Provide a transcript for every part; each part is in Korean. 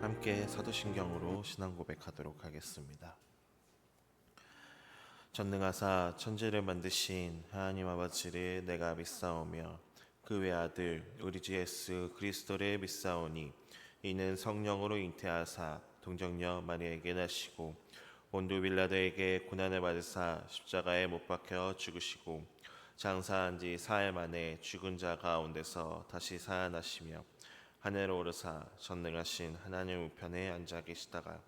함께 사도신경으로 신앙 고백하도록 하겠습니다. 전능하사 천지를 만드신 하나님 아버지를 내가 믿사오며 그 외아들 우리 주 예수 그리스도를 믿사오니 이는 성령으로 잉태하사 동정녀 마리아에게 나시고 본도 빌라도에게 고난을 받으사 십자가에 못 박혀 죽으시고 장사한 지 사흘 만에 죽은 자 가운데서 다시 살아나시며 하늘로 오르사 전능하신 하나님 우편에 앉아 계시다가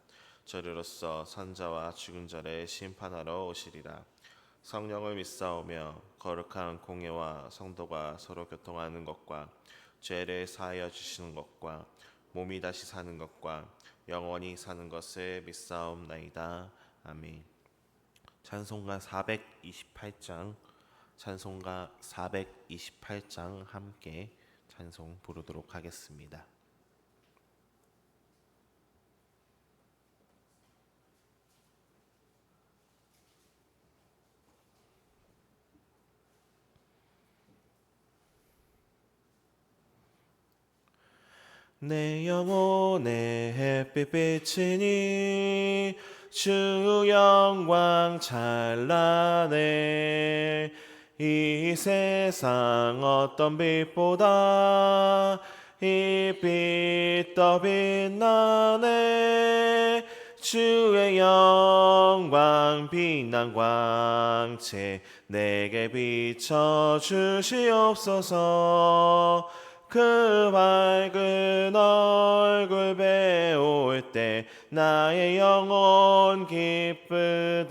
저리로서 선자와 죽은 자를 심판하러 오시리라. 성령을 믿사오며 거룩한 공예와 성도가 서로 교통하는 것과 죄를 사하여 주시는 것과 몸이 다시 사는 것과 영원히 사는 것을 믿사옵나이다. 아멘. 찬송가 428장 함께 찬송 부르도록 하겠습니다. 내 영혼의 햇빛 비치니 주 영광 찬란해. 이 세상 어떤 빛보다 이 빛 더 빛나네. 주의 영광 빛난 광채 내게 비춰 주시옵소서. 그 밝은 얼굴 배울 때 나의 영혼 기쁘다.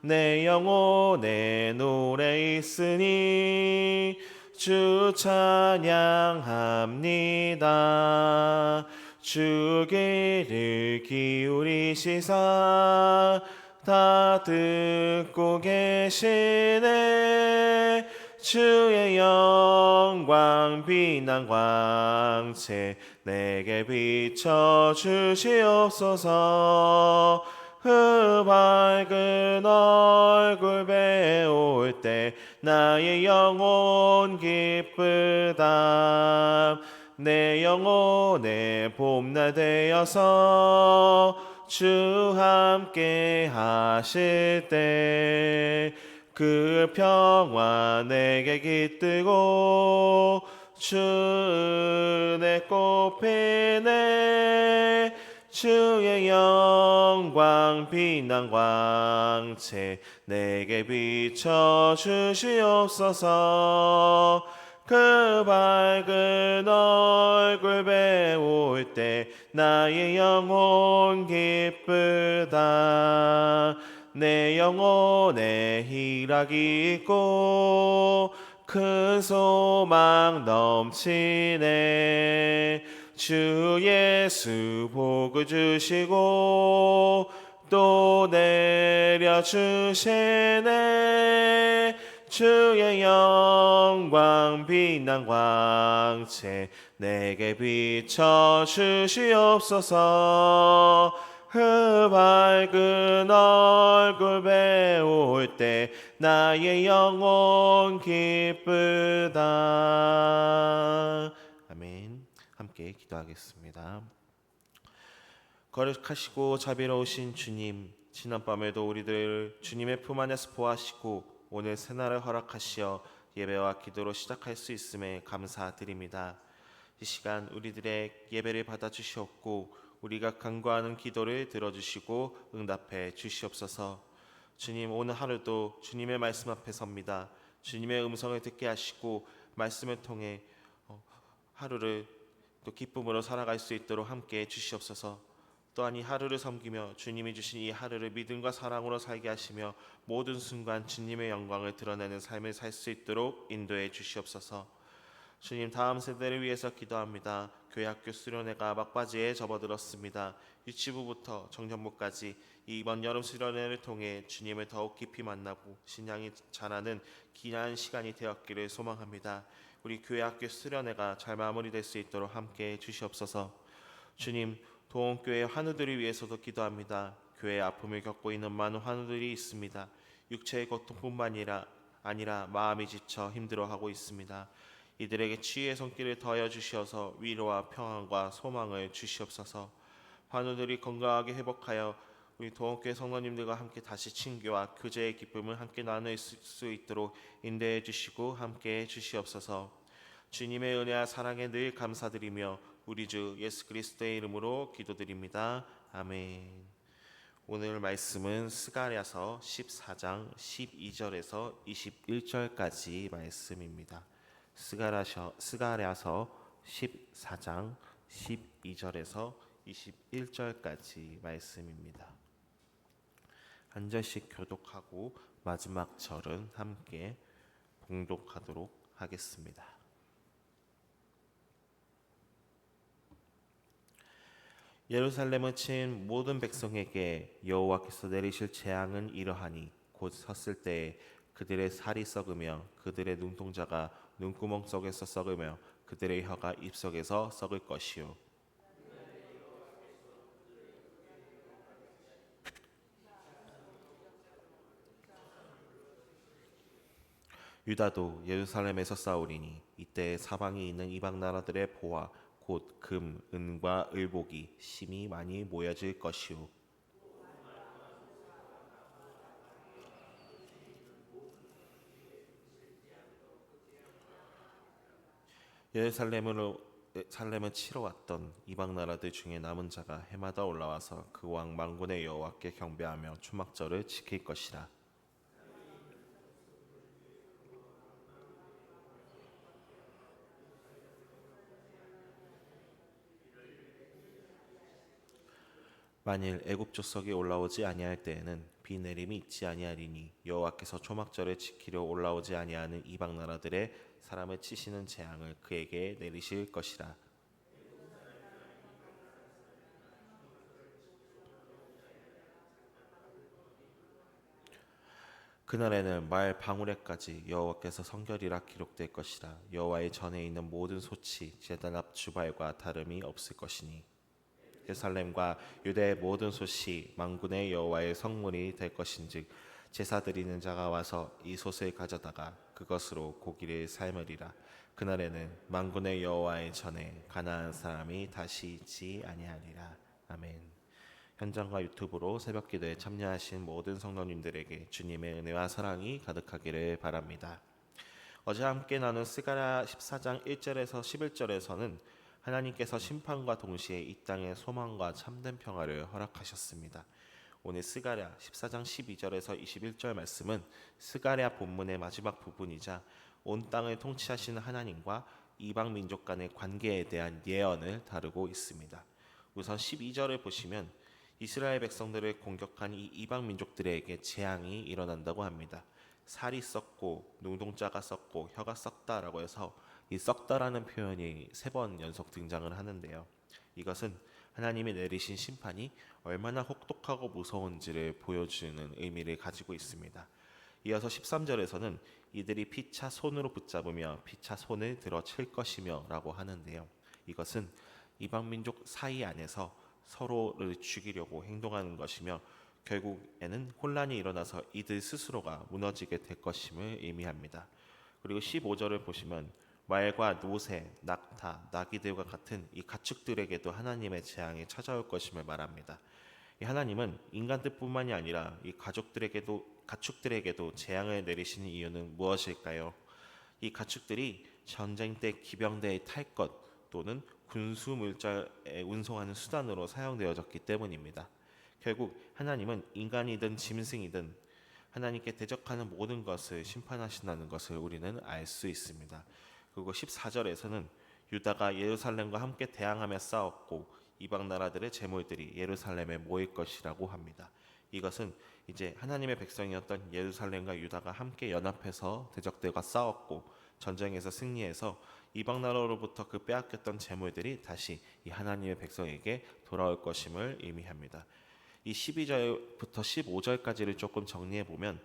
내 영혼에 노래 있으니 주 찬양합니다. 주 귀를 기울이시사 다 듣고 계시네. 주의 영광 빛난 광채 내게 비춰 주시옵소서. 그 밝은 얼굴 배울 때 나의 영혼 기쁘다. 내 영혼의 봄날 되어서 주 함께 하실 때 그 평화 내게 깃들고 주 은혜 꽃피네. 주의 영광 빛난 광채 내게 비춰 주시옵소서. 그 밝은 얼굴 배울 때 나의 영혼 기쁘다. 내 영혼에 희락이 있고 큰 소망 넘치네. 주 예수 복을 주시고 또 내려주시네. 주의 영광 빛난 광채 내게 비춰 주시옵소서. 그 밝은 얼굴 배울 때 나의 영혼 기쁘다. 아멘. 함께 기도하겠습니다. 거룩하시고 자비로우신 주님, 지난밤에도 우리들 주님의 품 안에서 보하시고 오늘 새날을 허락하시어 예배와 기도로 시작할 수 있음에 감사드립니다. 이 시간 우리들의 예배를 받아주시옵고 우리가 간구하는 기도를 들어주시고 응답해 주시옵소서. 주님, 오늘 하루도 주님의 말씀 앞에 섭니다. 주님의 음성을 듣게 하시고 말씀을 통해 하루를 또 기쁨으로 살아갈 수 있도록 함께 주시옵소서. 또한 이 하루를 섬기며 주님이 주신 이 하루를 믿음과 사랑으로 살게 하시며 모든 순간 주님의 영광을 드러내는 삶을 살 수 있도록 인도해 주시옵소서. 주님, 다음 세대를 위해서 기도합니다. 교회 학교 수련회가 막바지에 접어들었습니다. 유치부부터 정년부까지 이번 여름 수련회를 통해 주님을 더욱 깊이 만나고 신앙이 자라는 귀한 시간이 되었기를 소망합니다. 우리 교회 학교 수련회가 잘 마무리될 수 있도록 함께해 주시옵소서. 주님, 도원교회 환우들을 위해서도 기도합니다. 교회의 아픔을 겪고 있는 많은 환우들이 있습니다. 육체의 고통뿐만 아니라 마음이 지쳐 힘들어하고 있습니다. 이들에게 치유의 손길을 더하여 주시어서 위로와 평안과 소망을 주시옵소서. 환우들이 건강하게 회복하여 우리 도원교회 성도님들과 함께 다시 친교와 교제의 기쁨을 함께 나눌 수 있도록 인도해 주시고 함께 해 주시옵소서. 주님의 은혜와 사랑에 늘 감사드리며 우리 주 예수 그리스도의 이름으로 기도드립니다. 아멘. 오늘 말씀은 스가랴서 14장 12절에서 21절까지 말씀입니다. 스가랴서 14장 12절에서 21절까지 말씀입니다. 한 절씩 교독하고 마지막 절은 함께 봉독하도록 하겠습니다. 예루살렘을 친 모든 백성에게 여호와께서 내리실 재앙은 이러하니 곧 섰을 때에 그들의 살이 썩으며 그들의 눈동자가 눈구멍 속에서 썩으며 그들의 혀가 입속에서 썩을 것이요. 유다도 예루살렘에서 싸우리니 이때 사방에 있는 이방 나라들의 보화 곧 금, 은과 을복이 심히 많이 모여질 것이요. 예루살렘을 치러 왔던 이방 나라들 중에 남은 자가 해마다 올라와서 그 왕 만군의 여호와께 경배하며 초막절을 지킬 것이라. 만일 애굽 조석이 올라오지 아니할 때에는 비 내림이 있지 아니하리니 여호와께서 초막절을 지키려 올라오지 아니하는 이방 나라들의 사람을 치시는 재앙을 그에게 내리실 것이라. 그날에는 말 방울에까지 여호와께서 성결이라 기록될 것이라. 여호와의 전에 있는 모든 소치 제단 앞 주발과 다름이 없을 것이니 예루살렘과 유대의 모든 솥이 만군의 여호와의 성물이 될 것인즉 제사 드리는 자가 와서 이 솥을 가져다가 그것으로 고기를 삶으리라. 그날에는 만군의 여호와의 전에 가나안 사람이 다시 있지 아니하리라. 아멘. 현장과 유튜브로 새벽기도에 참여하신 모든 성도님들에게 주님의 은혜와 사랑이 가득하기를 바랍니다. 어제 함께 나눈 스가랴 14장 1절에서 11절에서는 하나님께서 심판과 동시에 이 땅에 소망과 참된 평화를 허락하셨습니다. 오늘 스가랴 14장 12절에서 21절 말씀은 스가랴 본문의 마지막 부분이자 온 땅을 통치하시는 하나님과 이방 민족 간의 관계에 대한 예언을 다루고 있습니다. 우선 12절을 보시면 이스라엘 백성들을 공격한 이 이방 민족들에게 재앙이 일어난다고 합니다. 살이 썩고 눈동자가 썩고 혀가 썩다라고 해서 이 썩다라는 표현이 3번 연속 등장을 하는데요. 이것은 하나님이 내리신 심판이 얼마나 혹독하고 무서운지를 보여주는 의미를 가지고 있습니다. 이어서 13절에서는 이들이 피차 손으로 붙잡으며 피차 손을 들어 칠 것이며 라고 하는데요. 이것은 이방 민족 사이 안에서 서로를 죽이려고 행동하는 것이며 결국에는 혼란이 일어나서 이들 스스로가 무너지게 될 것임을 의미합니다. 그리고 15절을 보시면 말과 노새, 낙타, 나귀들과 같은 이 가축들에게도 하나님의 재앙이 찾아올 것임을 말합니다. 이 하나님은 인간들뿐만이 아니라 이 가축들에게도 재앙을 내리시는 이유는 무엇일까요? 이 가축들이 전쟁 때 기병대에 탈 것 또는 군수 물자에 운송하는 수단으로 사용되어졌기 때문입니다. 결국 하나님은 인간이든 짐승이든 하나님께 대적하는 모든 것을 심판하신다는 것을 우리는 알 수 있습니다. 그리고 14절에서는 유다가 예루살렘과 함께 대항하며 싸웠고 이방 나라들의 재물들이 예루살렘에 모일 것이라고 합니다. 이것은 이제 하나님의 백성이었던 예루살렘과 유다가 함께 연합해서 대적들과 싸웠고 전쟁에서 승리해서 이방 나라로부터 그 빼앗겼던 재물들이 다시 이 하나님의 백성에게 돌아올 것임을 의미합니다. 이 12절부터 15절까지를 조금 정리해 보면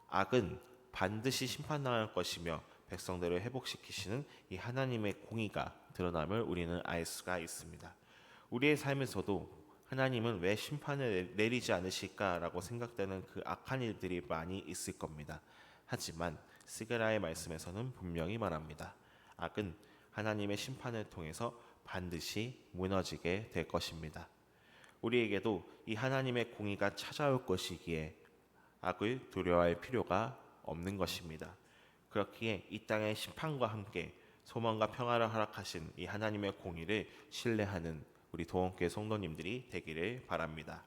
악은 반드시 심판당할 것이며 백성들을 회복시키시는 이 하나님의 공의가 드러남을 우리는 알 수가 있습니다. 우리의 삶에서도 하나님은 왜 심판을 내리지 않으실까라고 생각되는 그 악한 일들이 많이 있을 겁니다. 하지만 스가랴의 말씀에서는 분명히 말합니다. 악은 하나님의 심판을 통해서 반드시 무너지게 될 것입니다. 우리에게도 이 하나님의 공의가 찾아올 것이기에 악을 두려워할 필요가 없는 것입니다. 그렇기에 이 땅의 심판과 함께 소망과 평화를 허락하신 이 하나님의 공의를 신뢰하는 우리 도원교회 성도님들이 되기를 바랍니다.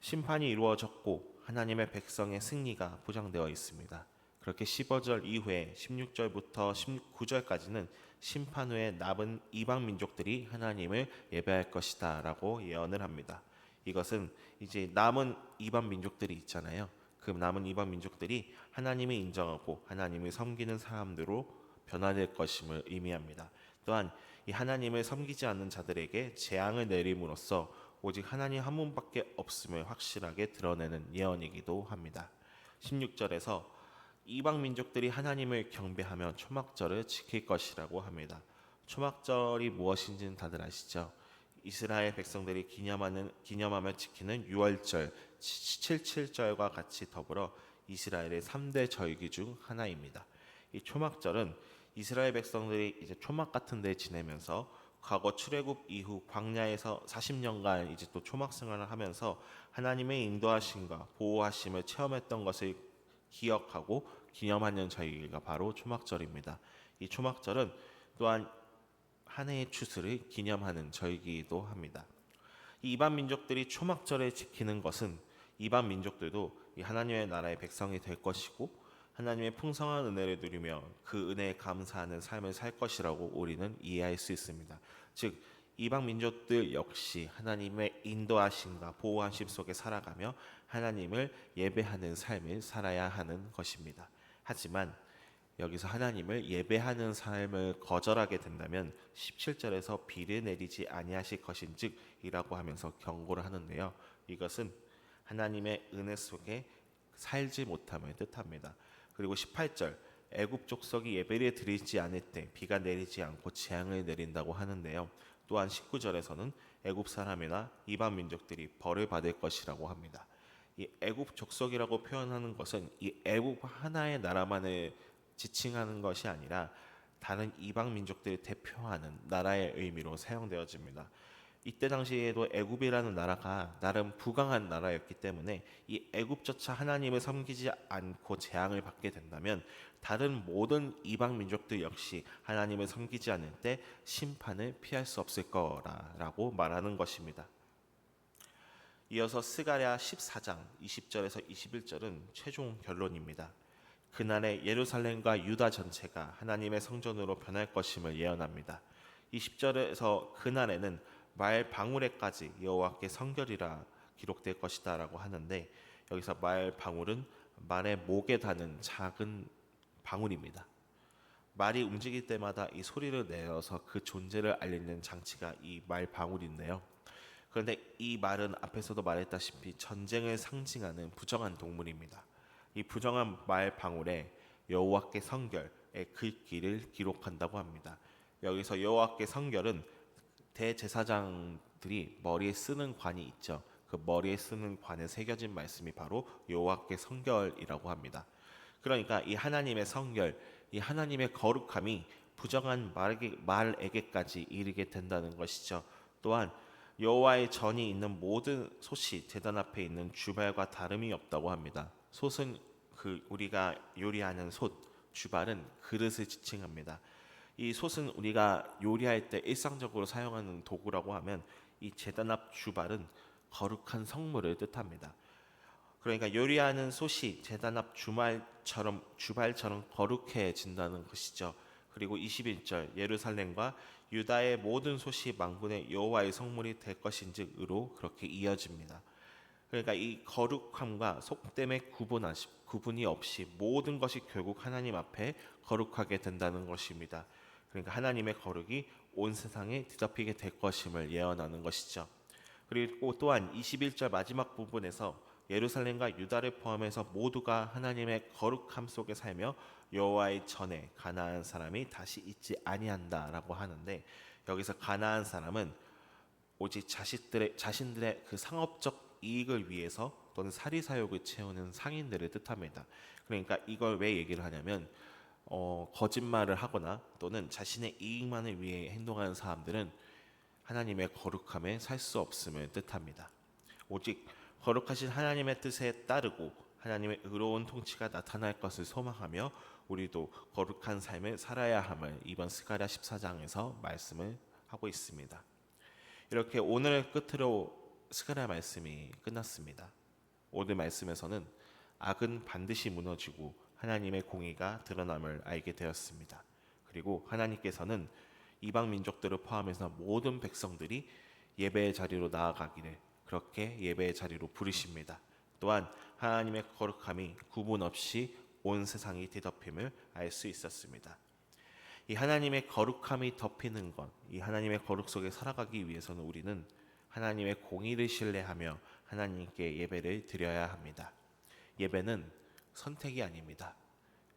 심판이 이루어졌고 하나님의 백성의 승리가 보장되어 있습니다. 그렇게 15절 이후에 16절부터 19절까지는 심판 후에 남은 이방 민족들이 하나님을 예배할 것이다 라고 예언을 합니다. 이것은 이제 남은 이방 민족들이 있잖아요. 그 남은 이방 민족들이 하나님을 인정하고 하나님을 섬기는 사람들로 변화될 것임을 의미합니다. 또한 이 하나님을 섬기지 않는 자들에게 재앙을 내림으로써 오직 하나님 한 분밖에 없음을 확실하게 드러내는 예언이기도 합니다. 16절에서 이방 민족들이 하나님을 경배하며 초막절을 지킬 것이라고 합니다. 초막절이 무엇인지는 다들 아시죠? 이스라엘 백성들이 기념하며 지키는 유월절, 77절과 같이 더불어 이스라엘의 3대 절기 중 하나입니다. 이 초막절은 이스라엘 백성들이 이제 초막 같은 데 지내면서 과거 출애굽 이후 광야에서 40년간 이제 또 초막 생활을 하면서 하나님의 인도하심과 보호하심을 체험했던 것을 기억하고 기념하는 절기가 바로 초막절입니다. 이 초막절은 또한 한 해의 추수를 기념하는 절기이기도 합니다. 이 이방 민족들이 초막절을 지키는 것은 이방 민족들도 이 하나님의 나라의 백성이 될 것이고 하나님의 풍성한 은혜를 누리며 그 은혜에 감사하는 삶을 살 것이라고 우리는 이해할 수 있습니다. 즉 이방 민족들 역시 하나님의 인도하심과 보호하심 속에 살아가며 하나님을 예배하는 삶을 살아야 하는 것입니다. 하지만 여기서 하나님을 예배하는 삶을 거절하게 된다면 17절에서 비를 내리지 아니하실 것인즉 이라고 하면서 경고를 하는데요. 이것은 하나님의 은혜 속에 살지 못함을 뜻합니다. 그리고 18절 애굽 족속이 예배를 드리지 않을 때 비가 내리지 않고 재앙을 내린다고 하는데요. 또한 19절에서는 애굽 사람이나 이방 민족들이 벌을 받을 것이라고 합니다. 이 애굽 족속이라고 표현하는 것은 이 애굽 하나의 나라만을 지칭하는 것이 아니라 다른 이방 민족들을 대표하는 나라의 의미로 사용되어집니다. 이때 당시에도 애굽이라는 나라가 나름 부강한 나라였기 때문에 이 애굽조차 하나님을 섬기지 않고 재앙을 받게 된다면 다른 모든 이방 민족들 역시 하나님을 섬기지 않을 때 심판을 피할 수 없을 거라고 말하는 것입니다. 이어서 스가랴 14장 20절에서 21절은 최종 결론입니다. 그날에 예루살렘과 유다 전체가 하나님의 성전으로 변할 것임을 예언합니다. 20절에서 그날에는 말 방울에까지 여호와께 성결이라 기록될 것이다라고 하는데 여기서 말 방울은 말의 목에 닿는 작은 방울입니다. 말이 움직일 때마다 이 소리를 내어서 그 존재를 알리는 장치가 이 말 방울인데요. 그런데 이 말은 앞에서도 말했다시피 전쟁을 상징하는 부정한 동물입니다. 이 부정한 말 방울에 여호와께 성결의 글귀를 기록한다고 합니다. 여기서 여호와께 성결은 대제사장들이 머리에 쓰는 관이 있죠. 그 머리에 쓰는 관에 새겨진 말씀이 바로 여호와께 성결이라고 합니다. 그러니까 이 하나님의 성결, 이 하나님의 거룩함이 부정한 말에게까지 이르게 된다는 것이죠. 또한 여호와의 전이 있는 모든 솥이 제단 앞에 있는 주발과 다름이 없다고 합니다. 솥은 우리가 요리하는 솥, 주발은 그릇을 지칭합니다. 이 솥은 우리가 요리할 때 일상적으로 사용하는 도구라고 하면 이 제단 앞 주발은 거룩한 성물을 뜻합니다. 그러니까 요리하는 솥이 제단 앞 주발처럼 거룩해진다는 것이죠. 그리고 21절 예루살렘과 유다의 모든 솥이 만군의 여호와의 성물이 될 것인즉으로 그렇게 이어집니다. 그러니까 이 거룩함과 속됨의 구분이 없이 모든 것이 결국 하나님 앞에 거룩하게 된다는 것입니다. 그러니까 하나님의 거룩이 온 세상에 뒤덮이게 될 것임을 예언하는 것이죠. 그리고 또한 21절 마지막 부분에서 예루살렘과 유다를 포함해서 모두가 하나님의 거룩함 속에 살며 여호와의 전에 가나안 사람이 다시 있지 아니한다라고 하는데 여기서 가나안 사람은 오직 자신들의 그 상업적 이익을 위해서 또는 사리사욕을 채우는 상인들을 뜻합니다. 그러니까 이걸 왜 얘기를 하냐면 거짓말을 하거나 또는 자신의 이익만을 위해 행동하는 사람들은 하나님의 거룩함에 살 수 없음을 뜻합니다. 오직 거룩하신 하나님의 뜻에 따르고 하나님의 의로운 통치가 나타날 것을 소망하며 우리도 거룩한 삶을 살아야 함을 이번 스가랴 14장에서 말씀을 하고 있습니다. 이렇게 오늘 끝으로 스가랴 말씀이 끝났습니다. 오늘 말씀에서는 악은 반드시 무너지고 하나님의 공의가 드러남을 알게 되었습니다. 그리고 하나님께서는 이방 민족들을 포함해서 모든 백성들이 예배의 자리로 나아가기를 그렇게 예배의 자리로 부르십니다. 또한 하나님의 거룩함이 구분 없이 온 세상이 뒤덮임을 알 수 있었습니다. 이 하나님의 거룩함이 덮이는 것, 이 하나님의 거룩 속에 살아가기 위해서는 우리는 하나님의 공의를 신뢰하며 하나님께 예배를 드려야 합니다. 예배는 선택이 아닙니다.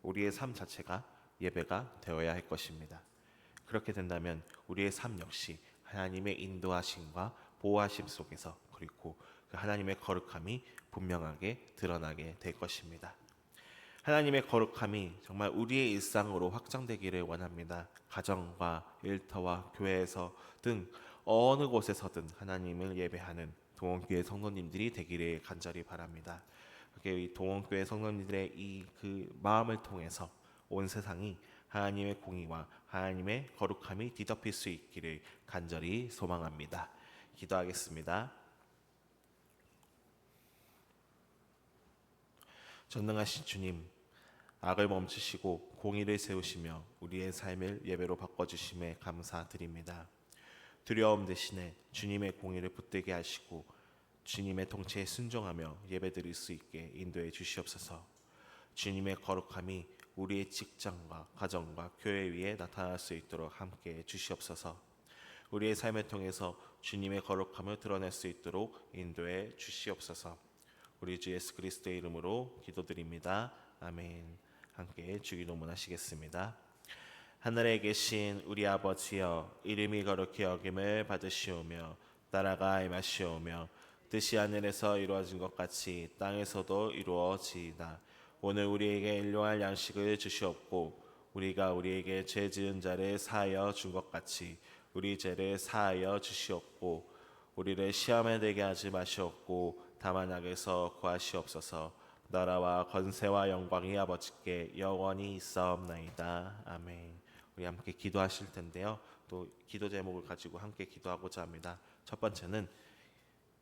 우리의 삶 자체가 예배가 되어야 할 것입니다. 그렇게 된다면 우리의 삶 역시 하나님의 인도하심과 보호하심 속에서 그리고 그 하나님의 거룩함이 분명하게 드러나게 될 것입니다. 하나님의 거룩함이 정말 우리의 일상으로 확장되기를 원합니다. 가정과 일터와 교회에서 등 어느 곳에서든 하나님을 예배하는 동원교회 성도님들이 되기를 간절히 바랍니다. 이 동원교회 성도님들의 그 마음을 통해서 온 세상이 하나님의 공의와 하나님의 거룩함이 뒤덮일 수 있기를 간절히 소망합니다. 기도하겠습니다. 전능하신 주님, 악을 멈추시고 공의를 세우시며 우리의 삶을 예배로 바꿔주심에 감사드립니다. 두려움 대신에 주님의 공의를 붙들게 하시고 주님의 통치에 순종하며 예배드릴 수 있게 인도해 주시옵소서. 주님의 거룩함이 우리의 직장과 가정과 교회 위에 나타날 수 있도록 함께해 주시옵소서. 우리의 삶을 통해서 주님의 거룩함을 드러낼 수 있도록 인도해 주시옵소서. 우리 주 예수 그리스도의 이름으로 기도드립니다. 아멘. 함께 주기도문 하시겠습니다. 하늘에 계신 우리 아버지여, 이름이 거룩히 여김을 받으시오며 나라가 임하시오며 뜻이 하늘에서 이루어진 것 같이 땅에서도 이루어지이다. 오늘 우리에게 일용할 양식을 주시옵고 우리가 우리에게 죄 지은 자를 사하여 준 것 같이 우리 죄를 사하여 주시옵고 우리를 시험에 들게 하지 마시옵고 다만 악에서 구하시옵소서. 나라와 권세와 영광이 아버지께 영원히 있사옵나이다. 아멘. 우리 함께 기도하실 텐데요. 또 기도 제목을 가지고 함께 기도하고자 합니다. 첫 번째는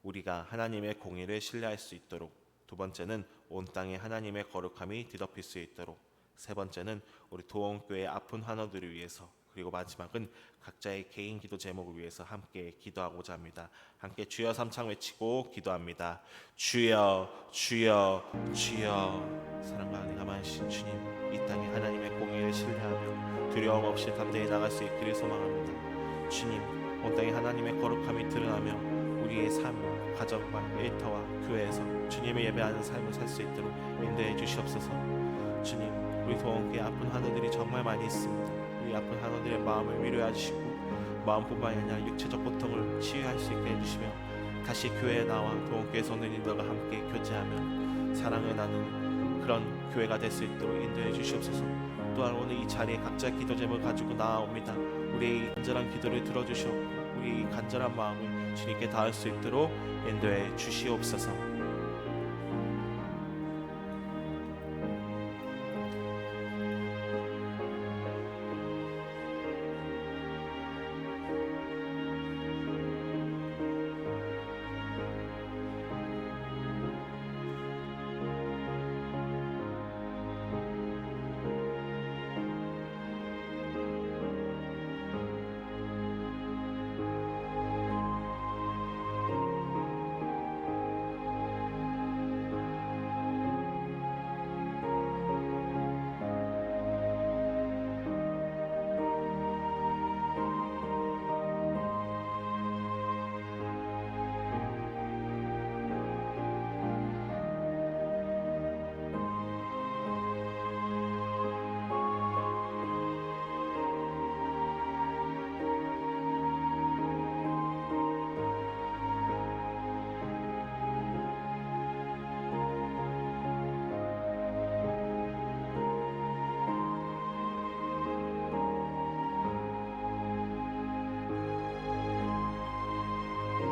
우리가 하나님의 공의를 신뢰할 수 있도록, 두 번째는 온 땅에 하나님의 거룩함이 뒤덮일 수 있도록, 세 번째는 우리 도원교회 아픈 환우들을 위해서, 그리고 마지막은 각자의 개인 기도 제목을 위해서 함께 기도하고자 합니다. 함께 주여 삼창 외치고 기도합니다. 주여 주여 주여. 사랑과 은혜가 많으신 주님, 이 땅에 하나님의 공의를 신뢰하며 두려움 없이 담대히 나갈 수 있기를 소망합니다. 주님, 온 땅에 하나님의 거룩함이 드러나며 우리의 삶, 가정과 일터와 교회에서 주님을 예배하는 삶을 살 수 있도록 인도해 주시옵소서. 주님, 우리 도원교회 아픈 환우들이 정말 많이 있습니다. 우리 아픈 환우들의 마음을 위로해 주시고 마음뿐만 아니라 육체적 고통을 치유할 수 있게 해주시며 다시 교회에 나와 도원교회 성도님들과 함께 교제하며 사랑을 나누는 그런 교회가 될 수 있도록 인도해 주시옵소서. 또한 오늘 이 자리에 각자의 기도 제목을 가지고 나아옵니다. 우리의 간절한 기도를 들어주시옵고 우리의 간절한 마음을 주님께 닿을 수 있도록 인도해 주시옵소서.